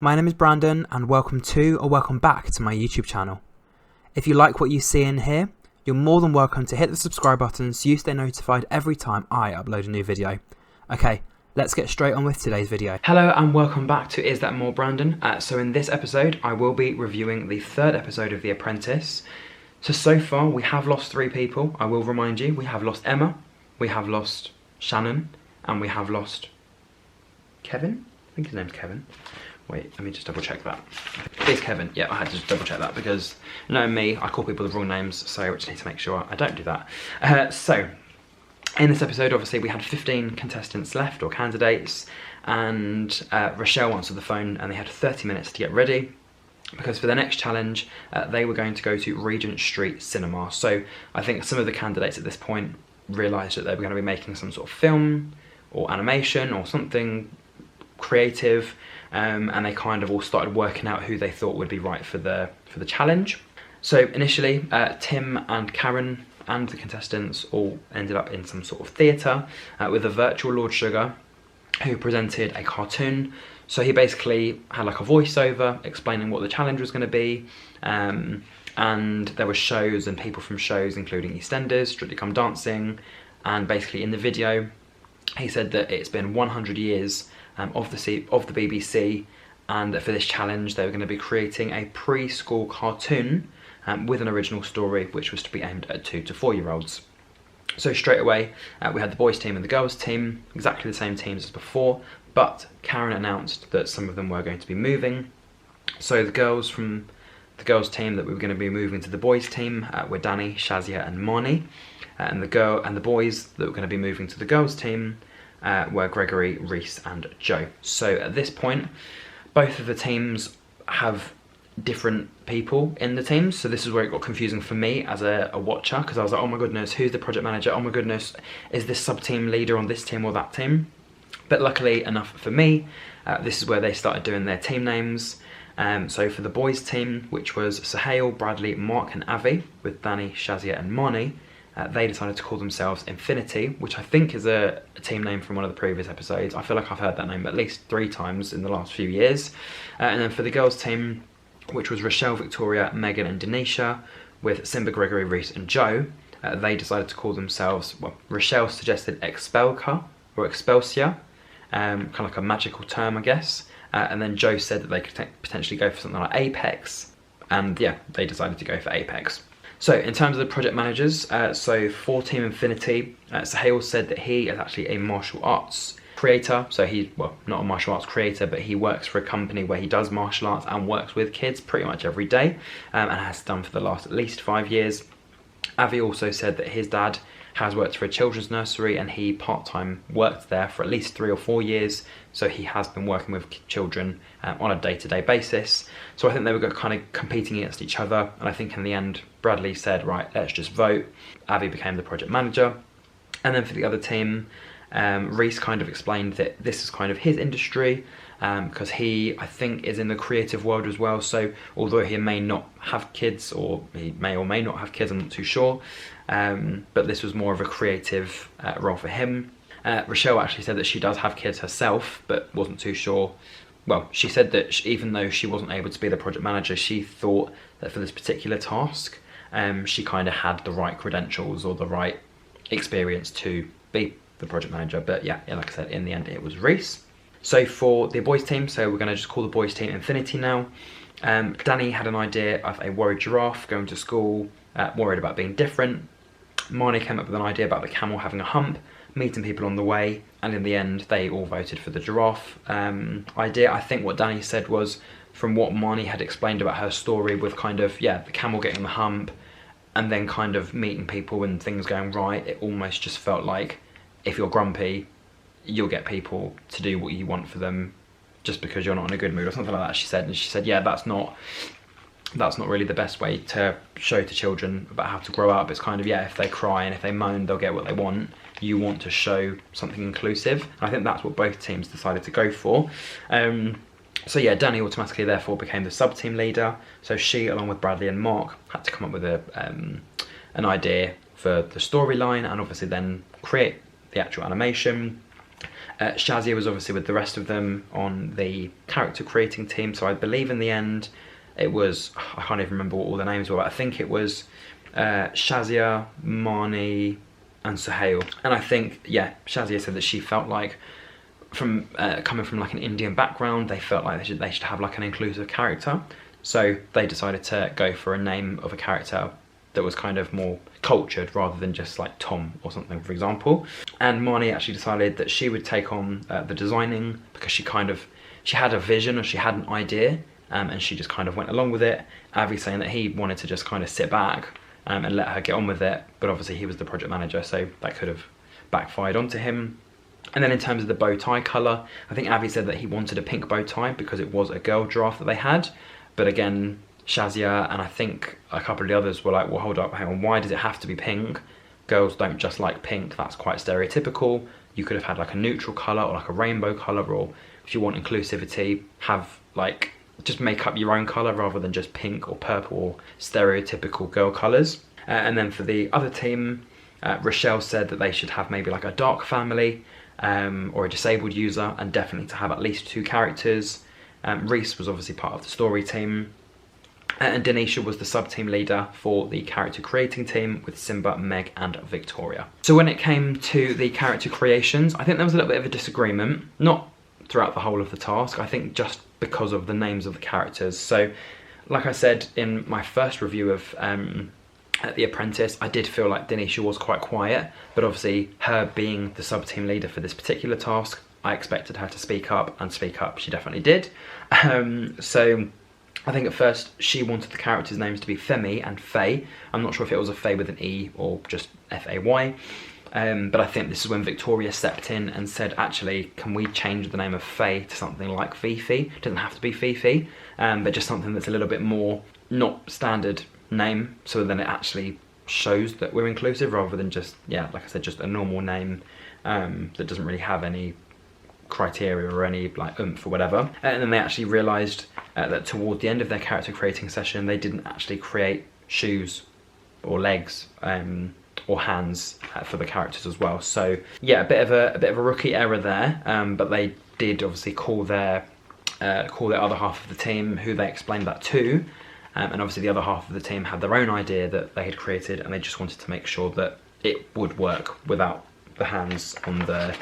My name is Brandon and welcome to or welcome back to my YouTube channel. If you like what you see in here, you're more than welcome to hit the subscribe button so you stay notified every time I upload a new video. Okay, let's get straight on with today's video. Hello and welcome back to Is That More Brandon? So in this episode I will be reviewing the third episode of The Apprentice. So far we have lost 3 people. I will remind you, we have lost Emma, we have lost Shannon, and we have lost Kevin? I think his name's Kevin. Wait, let me just double check that. It's Kevin. Yeah, I had to just double check that because, knowing me, I call people the wrong names, so I just need to make sure I don't do that. So, in this episode, obviously, we had 15 contestants left, or candidates, and Rochelle answered the phone, and they had 30 minutes to get ready, because for the next challenge, they were going to go to Regent Street Cinema. So, I think some of the candidates at this point realised that they were going to be making some sort of film, or animation, or something creative, and they kind of all started working out who they thought would be right for the challenge. So initially, Tim and Karen and the contestants all ended up in some sort of theatre with a virtual Lord Sugar who presented a cartoon. So he basically had like a voiceover explaining what the challenge was going to be, and there were shows and people from shows including EastEnders, Strictly Come Dancing, and basically in the video he said that it's been 100 years of the BBC, and that for this challenge they were going to be creating a preschool cartoon with an original story which was to be aimed at 2 to 4 year olds. So straight away we had the boys team and the girls team, exactly the same teams as before, but Karen announced that some of them were going to be moving. So the girls from the girls team that we were going to be moving to the boys team were Danny, Shazia and Marnie, and the boys that were going to be moving to the girls team were Gregory, Reese and Joe. So at this point, both of the teams have different people in the teams, so this is where it got confusing for me as a watcher, because I was like, oh my goodness, who's the project manager? Oh my goodness, is this sub-team leader on this team or that team? But luckily enough for me, this is where they started doing their team names. So for the boys team, which was Sahil, Bradley, Mark and Avi, with Danny, Shazia and Marnie, they decided to call themselves Infinity, which I think is a team name from one of the previous episodes. I feel like I've heard that name at least 3 times in the last few years. And then for the girls team, which was Rochelle, Victoria, Megan and Denisha, with Simba, Gregory, Reese and Joe, they decided to call themselves, well, Rochelle suggested Expelka, or Expelsia, kind of like a magical term, I guess. And then Joe said that they could potentially go for something like Apex, and yeah, they decided to go for Apex. So in terms of the project managers, so for Team Infinity, Sahil said that he is actually a martial arts creator. So he's, well, not a martial arts creator, but he works for a company where he does martial arts and works with kids pretty much every day, and has done for the last at least 5 years. Avi also said that his dad has worked for a children's nursery and he part-time worked there for at least 3 or 4 years, so he has been working with children on a day-to-day basis. So I think they were kind of competing against each other, and I think in the end Bradley said, right, let's just vote. Avi became the project manager. And then for the other team, Reese kind of explained that this is kind of his industry, because he, I think, is in the creative world as well. So although he may not have kids, or he may or may not have kids, I'm not too sure, but this was more of a creative role for him. Rochelle actually said that she does have kids herself, but wasn't too sure. Well, she said that even though she wasn't able to be the project manager, she thought that for this particular task, she kind of had the right credentials or the right experience to be the project manager. But yeah, like I said, in the end it was Reese. So for the boys team, so we're going to just call the boys team Infinity now. Danny had an idea of a worried giraffe going to school, worried about being different. Marnie came up with an idea about the camel having a hump, meeting people on the way, and in the end they all voted for the giraffe idea. I think what Danny said was, from what Marnie had explained about her story with kind of, yeah, the camel getting the hump and then kind of meeting people and things going right, it almost just felt like if you're grumpy, you'll get people to do what you want for them just because you're not in a good mood or something like that, she said. And she said, yeah, that's not really the best way to show to children about how to grow up. It's kind of, yeah, if they cry and if they moan, they'll get what they want. You want to show something inclusive. And I think that's what both teams decided to go for. So yeah, Danny automatically therefore became the sub-team leader. So she, along with Bradley and Mark, had to come up with an idea for the storyline and obviously then create the actual animation. Shazia was obviously with the rest of them on the character creating team, so I believe in the end it was, I can't even remember what all the names were, but I think it was Shazia, Marnie and Suhail. And I think, yeah, Shazia said that she felt like, from coming from like an Indian background, they felt like they should have like an inclusive character. So they decided to go for a name of a character that was kind of more cultured rather than just like Tom or something, for example. And Marnie actually decided that she would take on the designing, because she had a vision, or she had an idea, and she just kind of went along with it. Avi saying that he wanted to just kind of sit back and let her get on with it, but obviously he was the project manager, so that could have backfired onto him. And then in terms of the bow tie colour, I think Avi said that he wanted a pink bow tie because it was a girl giraffe that they had. But again, Shazia and I think a couple of the others were like, well, hold up, hang on, why does it have to be pink? Girls don't just like pink, that's quite stereotypical. You could have had like a neutral colour or like a rainbow colour, or if you want inclusivity, have like, just make up your own colour rather than just pink or purple or stereotypical girl colours. And then for the other team, Rochelle said that they should have maybe like a dark family, or a disabled user, and definitely to have at least 2 characters. Reese was obviously part of the story team, and Denisha was the sub-team leader for the character creating team with Simba, Meg and Victoria. So when it came to the character creations, I think there was a little bit of a disagreement, not throughout the whole of the task, I think just because of the names of the characters. So like I said in my first review of The Apprentice, I did feel like Denisha was quite quiet, but obviously her being the sub-team leader for this particular task, I expected her to speak up, and speak up she definitely did. So I think at first she wanted the characters' names to be Femi and Faye. I'm not sure if it was a Faye with an E or just F-A-Y. But I think this is when Victoria stepped in and said, actually, can we change the name of Faye to something like Fifi? It doesn't have to be Fifi, but just something that's a little bit more not standard name, so then it actually shows that we're inclusive rather than just, yeah, like I said, just a normal name that doesn't really have any criteria or any like oomph or whatever. And then they actually realised that toward the end of their character creating session, they didn't actually create shoes or legs or hands for the characters as well. So yeah, a bit of a rookie error there, but they did obviously call their other half of the team, who they explained that to, and obviously the other half of the team had their own idea that they had created, and they just wanted to make sure that it would work without the hands on the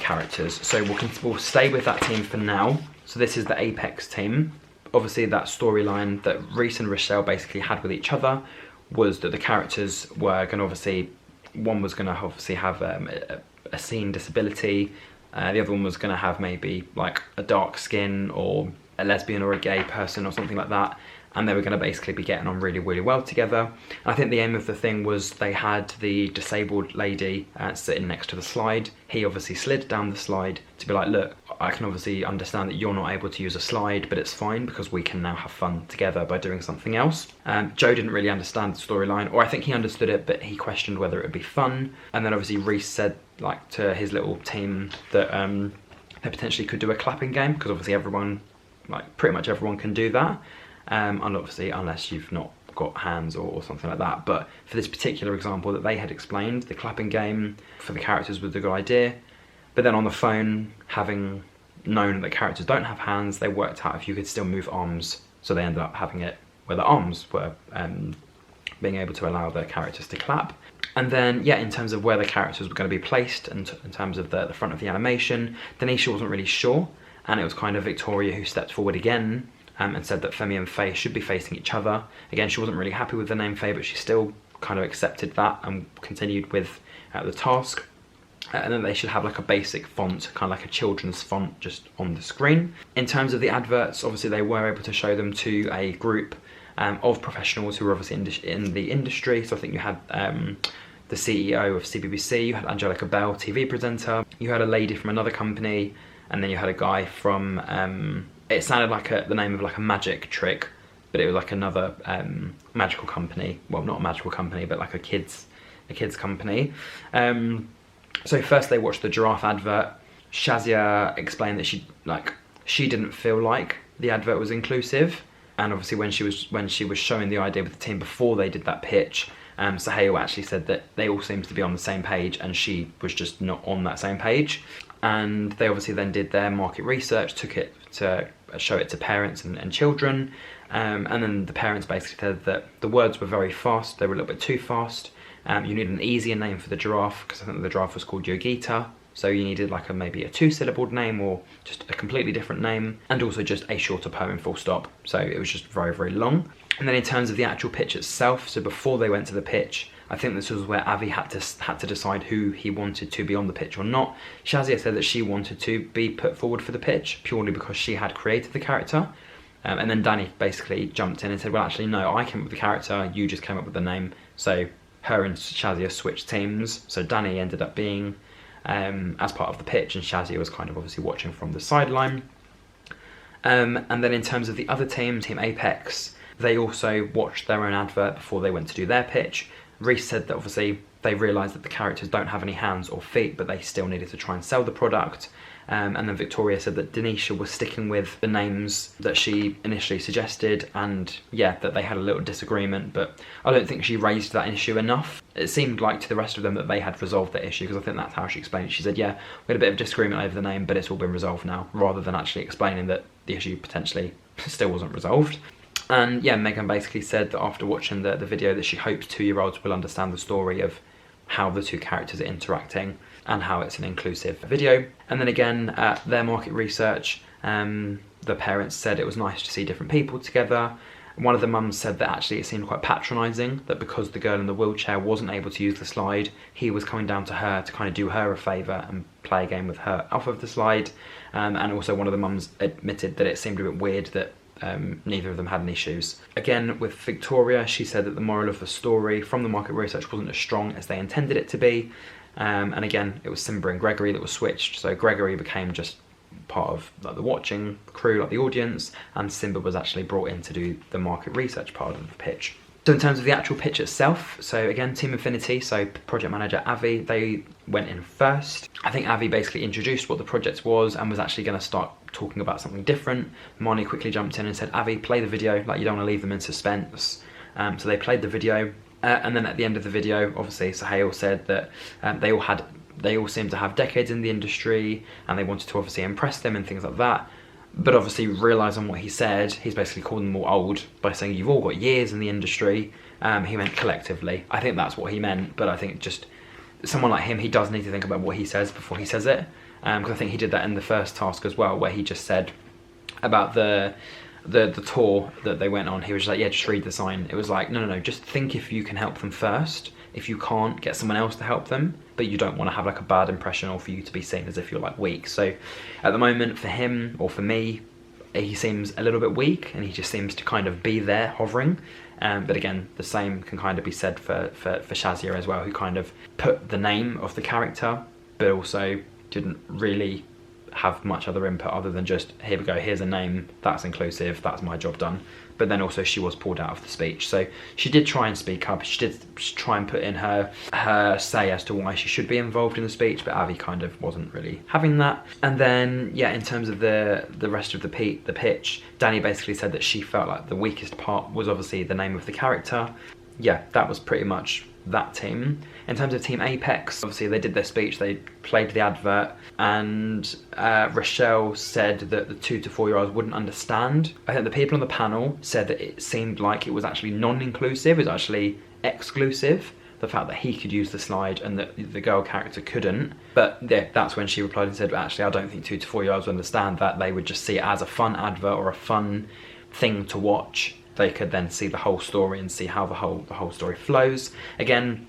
characters. So we'll stay with that team for now. So this is the Apex team. Obviously that storyline that Reese and Rochelle basically had with each other was that the characters were going to obviously, one was going to obviously have a seen disability, the other one was going to have maybe like a dark skin or a lesbian or a gay person or something like that, and they were going to basically be getting on really, really well together. And I think the aim of the thing was they had the disabled lady sitting next to the slide. He obviously slid down the slide to be like, look, I can obviously understand that you're not able to use a slide, but it's fine because we can now have fun together by doing something else. Joe didn't really understand the storyline, or I think he understood it, but he questioned whether it would be fun. And then obviously Reese said like to his little team that they potentially could do a clapping game, because obviously everyone, like pretty much everyone can do that. And obviously unless you've not got hands or something like that, but for this particular example that they had explained, the clapping game for the characters was a good idea. But then on the phone, having known that characters don't have hands, they worked out if you could still move arms, so they ended up having it where the arms were being able to allow the characters to clap. And then, yeah, in terms of where the characters were going to be placed and in terms of the front of the animation, Denisha wasn't really sure, and it was kind of Victoria who stepped forward again and said that Femi and Faye should be facing each other. Again, she wasn't really happy with the name Faye, but she still kind of accepted that and continued with the task. And then they should have like a basic font, kind of like a children's font just on the screen. In terms of the adverts, obviously they were able to show them to a group of professionals who were obviously in the industry. So I think you had the CEO of CBBC, you had Angelica Bell, TV presenter, you had a lady from another company, and then you had a guy from, it sounded like the name of like a magic trick, but it was like another magical company. Well, not a magical company, but like a kids company. So first they watched the giraffe advert. Shazia explained that she didn't feel like the advert was inclusive, and obviously when she was showing the idea with the team before they did that pitch, Sahel actually said that they all seemed to be on the same page and she was just not on that same page. And they obviously then did their market research, took it to show it to parents and children, and then the parents basically said that the words were very fast, they were a little bit too fast. You need an easier name for the giraffe, because I think the giraffe was called Yogita, so you needed like maybe a 2-syllabled name or just a completely different name, and also just a shorter poem, full stop. So it was just very, very long. And then in terms of the actual pitch itself, so before they went to the pitch, I think this was where Avi had to decide who he wanted to be on the pitch or not. Shazia said that she wanted to be put forward for the pitch purely because she had created the character. And then Danny basically jumped in and said, well, actually, no, I came up with the character, you just came up with the name. So her and Shazia switched teams. So Danny ended up being as part of the pitch, and Shazia was kind of obviously watching from the sideline. And then in terms of the other team, Team Apex, they also watched their own advert before they went to do their pitch. Reese said that obviously they realised that the characters don't have any hands or feet, but they still needed to try and sell the product. And then Victoria said that Denisha was sticking with the names that she initially suggested, and yeah, that they had a little disagreement, but I don't think she raised that issue enough. It seemed like to the rest of them that they had resolved that issue, because I think that's how she explained it. She said, yeah, we had a bit of disagreement over the name, but it's all been resolved now, rather than actually explaining that the issue potentially still wasn't resolved. And yeah, Megan basically said that after watching the video that she hopes 2-year-olds will understand the story of how the two characters are interacting and how it's an inclusive video. And then again, at their market research, the parents said it was nice to see different people together. One of the mums said that actually it seemed quite patronising, that because the girl in the wheelchair wasn't able to use the slide, he was coming down to her to kind of do her a favour and play a game with her off of the slide. And also one of the mums admitted that it seemed a bit weird that neither of them had any shoes. Again, with Victoria, she said that the moral of the story from the market research wasn't as strong as they intended it to be. And again, it was Simba and Gregory that was switched. So Gregory became just part of like the watching crew, like the audience, and Simba was actually brought in to do the market research part of the pitch. So in terms of the actual pitch itself, so again, Team Infinity, so project manager Avi, they went in first. I think Avi basically introduced what the project was and was actually going to start talking about something different. Marnie quickly jumped in and said, Avi, play the video, like you don't want to leave them in suspense. So they played the video, and then at the end of the video, obviously Sahel said that they all seemed to have decades in the industry and they wanted to obviously impress them and things like that. But obviously realising what he said, he's basically called them all old by saying you've all got years in the industry. He meant collectively. I think that's what he meant, but I think just someone like him, he does need to think about what he says before he says it. Because I think he did that in the first task as well, where he just said about the tour that they went on. He was just like, yeah, just read the sign. It was like, no, just think if you can help them first. If you can't, get someone else to help them, but you don't want to have like a bad impression or for you to be seen as if you're like weak. So at the moment for him, or for me, he seems a little bit weak and he just seems to kind of be there hovering. But again, the same can kind of be said for Shazia as well, who kind of put the name of the character, but also didn't really have much other input other than just, here we go, here's a name, that's inclusive, that's my job done. But then also she was pulled out of the speech. So she did try and speak up, she did try and put in her say as to why she should be involved in the speech, but Avi kind of wasn't really having that. And then, yeah, in terms of the rest of the pitch, Danny basically said that she felt like the weakest part was obviously the name of the character. Yeah, that was pretty much that team. In terms of Team Apex, obviously they did their speech, they played the advert, and Rochelle said that the 2 to 4 year olds wouldn't understand. I think the people on the panel said that it seemed like it was actually non-inclusive, it was actually exclusive, the fact that he could use the slide and that the girl character couldn't. But yeah, that's when she replied and said, actually I don't think 2 to 4 year olds would understand that. They would just see it as a fun advert or a fun thing to watch. They could then see the whole story and see how the whole story flows. Again,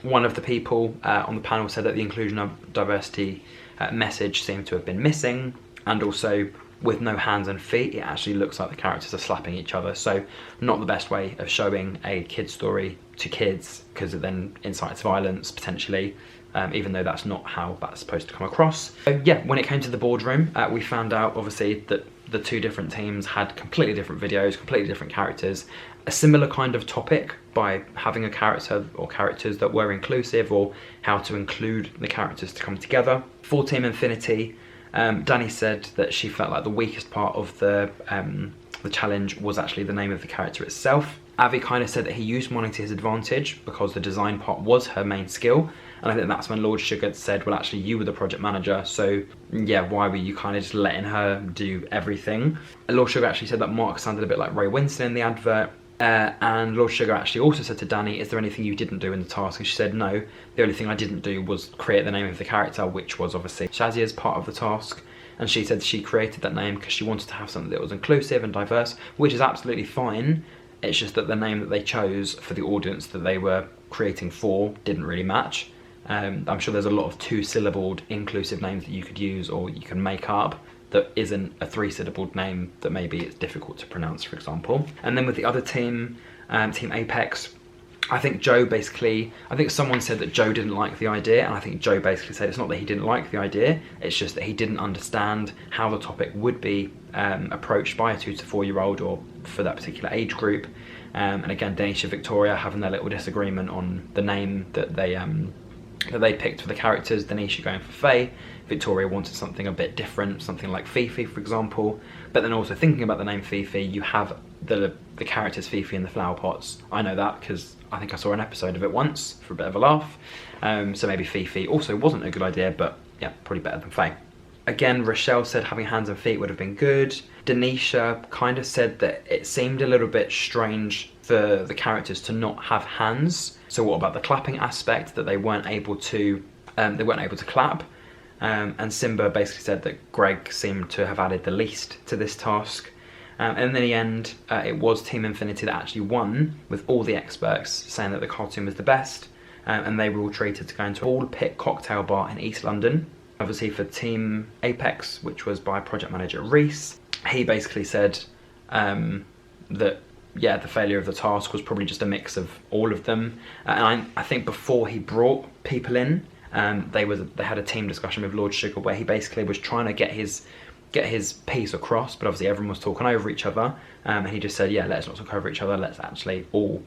one of the people on the panel said that the inclusion of diversity message seemed to have been missing, and also with no hands and feet, it actually looks like the characters are slapping each other. So not the best way of showing a kid's story to kids, because it then incites violence potentially, even though that's not how that's supposed to come across. So yeah, when it came to the boardroom, we found out obviously that the 2 different teams had completely different videos, completely different characters, a similar kind of topic by having a character or characters that were inclusive, or how to include the characters to come together. For Team Infinity, Danny said that she felt like the weakest part of the challenge was actually the name of the character itself. Avi kind of said that he used money to his advantage because the design part was her main skill. And I think that's when Lord Sugar said, well, actually, you were the project manager, so yeah, why were you kind of just letting her do everything? And Lord Sugar actually said that Mark sounded a bit like Ray Winston in the advert. And Lord Sugar actually also said to Danny, is there anything you didn't do in the task? And she said, no, the only thing I didn't do was create the name of the character, which was obviously Shazia's part of the task. And she said she created that name because she wanted to have something that was inclusive and diverse, which is absolutely fine. It's just that the name that they chose for the audience that they were creating for didn't really match. I'm sure there's a lot of 2-syllabled inclusive names that you could use or you can make up that isn't a 3-syllabled name that maybe it's difficult to pronounce, for example. And then with the other team, Team Apex, I think someone said that Joe didn't like the idea, and I think Joe basically said it's not that he didn't like the idea, it's just that he didn't understand how the topic would be approached by a 2 to 4 year old or for that particular age group. And again, Denisha and Victoria having their little disagreement on the name that they picked for the characters. Denisha going for Faye, Victoria wanted something a bit different, something like Fifi, for example. But then also thinking about the name Fifi, you have the characters Fifi and the Flower Pots. I know that because I think I saw an episode of it once for a bit of a laugh. So maybe Fifi also wasn't a good idea, but yeah, probably better than Faye. Again, Rochelle said having hands and feet would have been good. Denisha kind of said that it seemed a little bit strange for the characters to not have hands. So what about the clapping aspect, that they weren't able to clap? And Simba basically said that Greg seemed to have added the least to this task. And in the end, it was Team Infinity that actually won, with all the experts saying that the cartoon was the best. And they were all treated to go into all pit cocktail bar in East London. Obviously for Team Apex, which was by project manager Reese, he basically said that yeah, the failure of the task was probably just a mix of all of them. And I think before he brought people in, they had a team discussion with Lord Sugar where he basically was trying to get his piece across, but obviously everyone was talking over each other, and he just said, yeah, let's not talk over each other, let's actually all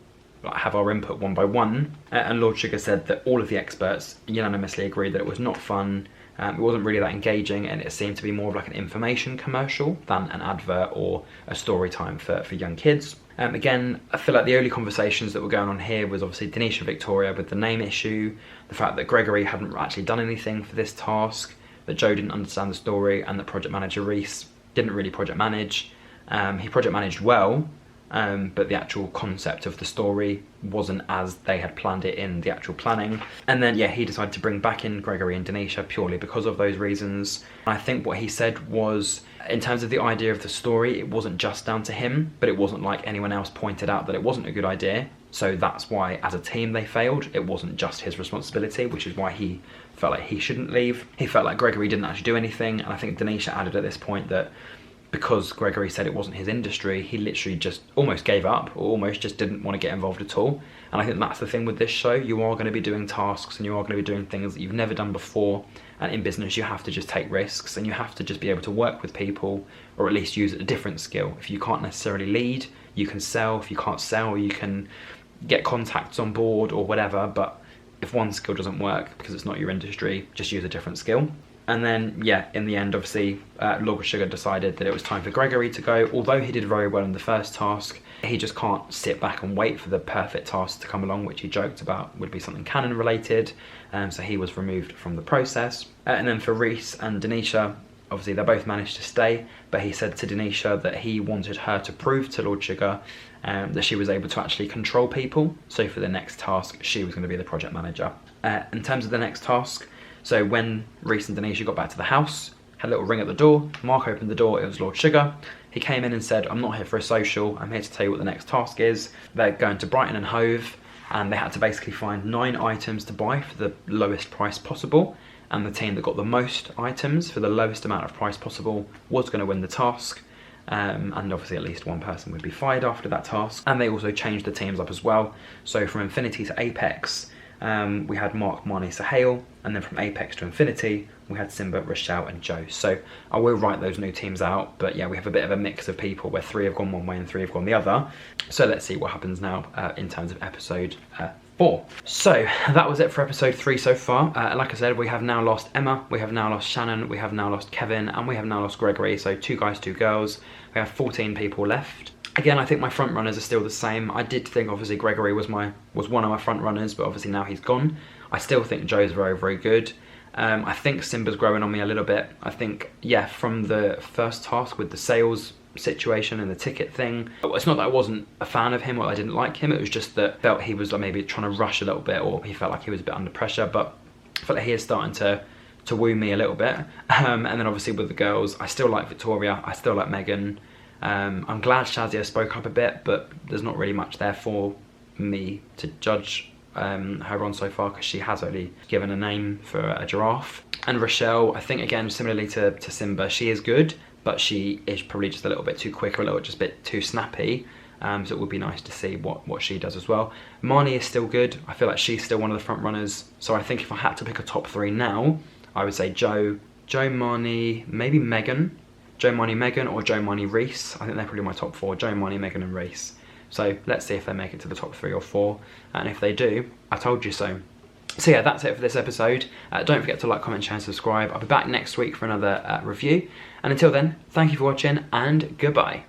have our input one by one. And Lord Sugar said that all of the experts unanimously agreed that it was not fun, it wasn't really that engaging, and it seemed to be more of like an information commercial than an advert or a story time for young kids. Again, I feel like the only conversations that were going on here was obviously Denisha and Victoria with the name issue, the fact that Gregory hadn't actually done anything for this task, that Joe didn't understand the story, and that project manager Reese didn't really project manage. He project managed well, but the actual concept of the story wasn't as they had planned it in the actual planning. And then yeah, he decided to bring back in Gregory and Denisha purely because of those reasons. I think what he said was, in terms of the idea of the story, it wasn't just down to him, but it wasn't like anyone else pointed out that it wasn't a good idea. So that's why as a team they failed. It wasn't just his responsibility, which is why he felt like he shouldn't leave. He felt like Gregory didn't actually do anything, and I think Denisha added at this point that because Gregory said it wasn't his industry, he literally just almost gave up, or almost just didn't want to get involved at all. And I think that's the thing with this show. You are going to be doing tasks and you are going to be doing things that you've never done before. And in business, you have to just take risks and you have to just be able to work with people, or at least use a different skill. If you can't necessarily lead, you can sell. If you can't sell, you can get contacts on board or whatever. But if one skill doesn't work because it's not your industry, just use a different skill. And then, yeah, in the end, obviously, Lord Sugar decided that it was time for Gregory to go. Although he did very well in the first task, he just can't sit back and wait for the perfect task to come along, which he joked about would be something canon related. So he was removed from the process. And then for Reese and Denisha, obviously they both managed to stay, but he said to Denisha that he wanted her to prove to Lord Sugar that she was able to actually control people. So for the next task, she was going to be the project manager. In terms of the next task, so when Reese and Denisha got back to the house, had a little ring at the door, Mark opened the door, it was Lord Sugar. He came in and said, I'm not here for a social, I'm here to tell you what the next task is. They're going to Brighton and Hove, and they had to basically find 9 items to buy for the lowest price possible. And the team that got the most items for the lowest amount of price possible was going to win the task. And obviously at least one person would be fired after that task. And they also changed the teams up as well. So from Infinity to Apex, we had Mark, Marnie, Sahale, and then from Apex to Infinity, we had Simba, Rochelle, and Joe. So I will write those new teams out, but yeah, we have a bit of a mix of people where 3 have gone one way and 3 have gone the other. So let's see what happens now in terms of episode 4. So that was it for episode 3 so far. Like I said, we have now lost Emma, we have now lost Shannon, we have now lost Kevin, and we have now lost Gregory. So 2 guys, 2 girls. We have 14 people left. Again, I think my front runners are still the same. I did think obviously Gregory was one of my front runners, but obviously now he's gone. I still think Joe's very, very good. I think Simba's growing on me a little bit. I think, yeah, from the first task with the sales situation and the ticket thing, it's not that I wasn't a fan of him or I didn't like him, it was just that I felt he was maybe trying to rush a little bit, or he felt like he was a bit under pressure, but I felt like he is starting to woo me a little bit. And then obviously with the girls, I still like Victoria, I still like Megan. I'm glad Shazia spoke up a bit, but there's not really much there for me to judge her on so far, because she has only given a name for a giraffe. And Rochelle, I think again, similarly to Simba, she is good, but she is probably just a little bit too quick, or just a bit too snappy. So it would be nice to see what she does as well. Marnie is still good. I feel like she's still one of the front runners. So I think if I had to pick a top 3 now, I would say Joe, Marnie, maybe Megan. Joe, Marnie, Megan, or Joe, Marnie, Reese. I think they're probably my top 4, Joe, Marnie, Megan and Reese. So let's see if they make it to the top 3 or 4. And if they do, I told you so. So yeah, that's it for this episode. Don't forget to like, comment, share and subscribe. I'll be back next week for another review. And until then, thank you for watching and goodbye.